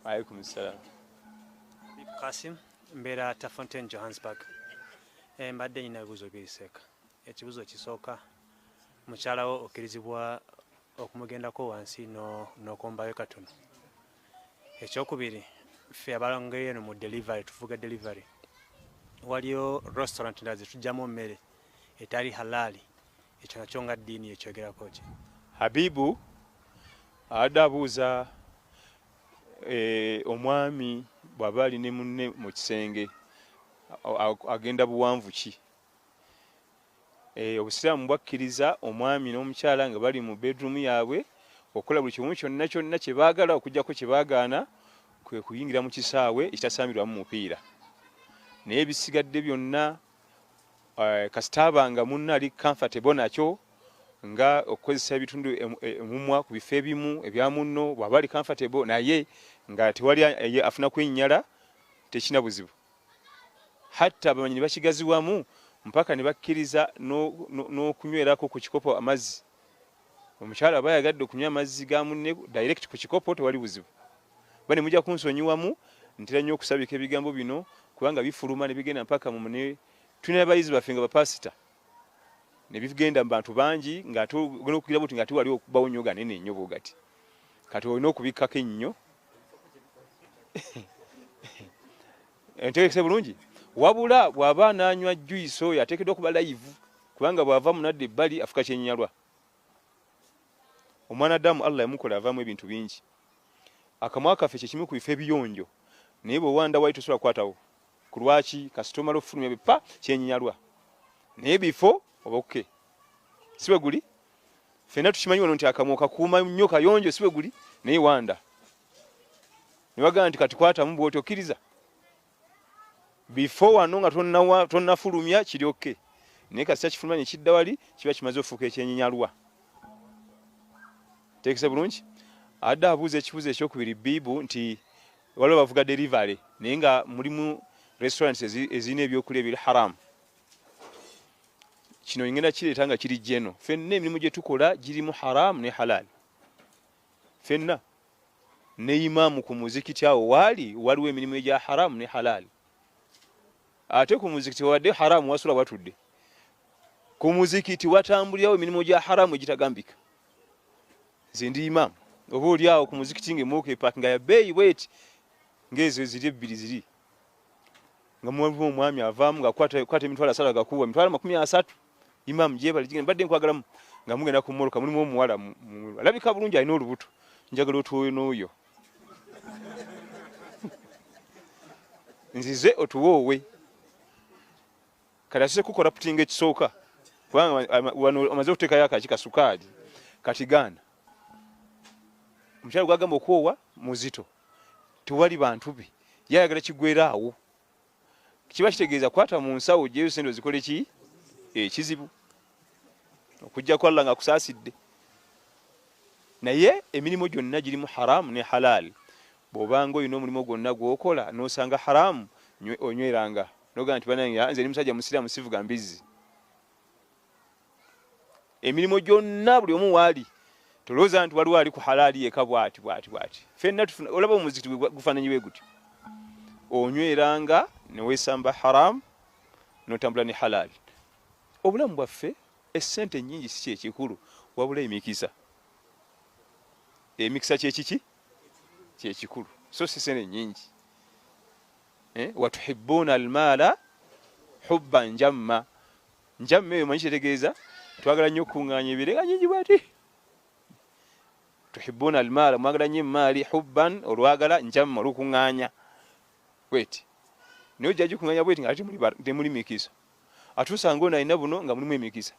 Alaikum salam. Kasim mbeera Tafontein Johannesburg. Mbadde nyina ebibuuzo biriseka. Ekibuuzo kisooka mukyalawo okkirizibwa okumugendako wansi n'okombayo katono. Ekyokubiri ffe abalongeyo eno mu delivery tuvuga delivery. Waliyo restaurant ndazi tujjamu mmere etali halali. Ekyo nakyo nga ddiini ekyogerako ki? Habibu adabuuza omwami bw'aba ali ne munne mu kisenge agenda buwanvu ki? Obusiraamu bwakkiriza omwami n'omukyala nga bali mu bedroom yaabwe okukola buli kimu kyonna kye baagala okujjako kye baagaana kwe kuyingira mu kisaawe ekitasambirwamu mupiira. Naye ebisigadde byonna kasitaabanga munna ali comfortable nakyo nga okukozesa ebitundu emumwa ku bifo ebimu ebya munno bw'aba ali comfortable naye nga tewali afuna kwennyala tekina buzibu. Hatta abamanyi ne bakigaziwamu mpaka ne bakkiriza n'okunywerako ku kikopo amazzi. Omukyala aba yagadde okunywa amazzi ga munne direct ku kikopo tewali buzibu. Bane mujja kunsonyiwamu ntera nnyo okusabika ebigambo bino kubanga bifuluma ne bigenda mpaka mu mune tulina abayizi baffe nga bapasita ne bigenda mu bantu bangi nga tugenda okugira buti nga wali okubawo nnyo ganene nnyo bwogati kati olina okubikkako ennyo entegekese bulungi wabula bw'aba n'anywa juice oyo ateekeddwa okuba live kubanga bw'ava munadde ebbali afuka kyennyalwa. Omwanadamu Allah yamukola avaamu ebintu bingi. Akamwa kaffe kye kimu ku bifo ebiyonjo naye bwe wanda wali tosobola kukwatawo ku lwaki kasita omala okufulumya bipa kyennyalwa naye bifo oba oke si bwe guli ffenna tukimanyi wano nti akamwa kakuuma nnyo kayonjo si bwe guli naye wanda ne bagamba nti kati kwatamu bw'oti okkiriza bifo wano nga tonnafulumya kiri oke naye kasita kifulumya ne kidda wali kiba kimaze okufuuka ekyennyalwa. Teekese bulungi. Adda abuuza ekibuuzo ekyokubiri bibu nti waliwo bavuga delivery naye nga mulimu restaurants ezirina ebyokulya ebiri haramu. Kino ngenda kireeta nga kiri jeno. Ffenna emirimu gye tukola girimu haramu ne halali. Ffenna ne imaamu ku muzikiti awo waliwo emirimu egya haramu ne halali. Ate ku muzikiti wadde haramu wasula watudde. Ku muzikiti watambulirawo emirimu gya haramu egitagambika. Nze ndi imaamu. Oba oli awo ku muzikiti ng'emmotoka epakinga ya bbeeyi bweti ng'ezo ziri ebbiri ziri. Nga mulimu omwami avaamu ng'akwata emitwalo 3 agakuwa emitwalo 30. Imaamu gyebali gigenda badde nkwagalamu nga mugenda ku mmotoka mulimu omuwala alabika bulungi alina olubuto njagala otuwe n'oyo. Nzize otuwoowe. Kati asise kukola putinga ekisooka kubanga wano amaze okuteekayo akaki kasukaali kati gaana. Omukyala gwagamba okwowa muzito tewali bantu be yayagala kigwera awo kiba kitegeeza kwata mu nsawo gyeyo sente zikole ki ekizibu okujja kwa Allah nga kusaasidde. Naye emirimu gyonna girimu haramu ne halal. Bw'obanga olina omulimu gwonna gw'okola n'osanga haramu onyweranga n'ogamba nti banange nze ndi musajja musiraamu sivuga mbizzi. Emirimu gyonna buli omu waali tolooza nti waliwo ali ku halali yeka bwati. Ffenna olaba omuzikiti gufaananyi bwe guti onyweranga ne weesamba haramu n'otambula ne halali. Obulamu bwaffe essente nnyingi si kyekikulu wabula emikisa. Emikisa kyekiki kyekikulu so si sente nnyingi. Watuhibbuna almaala hubban jamma. Njamma eyo manyi kyetegeeza twagala nnyo okukuŋŋaanya ebirenga nnyingi bwati. Tuhibbuna almaala mwagala nnyo emmaali hubban olwagala njamma olukuŋŋaanya bweti. Naye ojja gikuŋŋaanya bweti nga temuli mikisa. Ate osanga ono alina buno nga mulimu emikisa.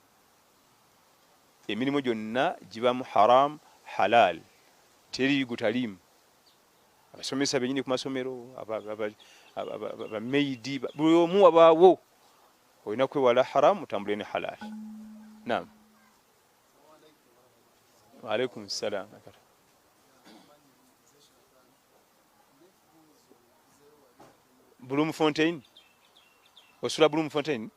Emirimu gyonna gibamu haramu halal. Teri gutalimu. Abasomesa bennyini ku masomero abameidi buli omu wabaawo olina kwewala haramu otambule ne halal. Naam. Wa alaikum salam. Bloemfontein. Osula Bloemfontein.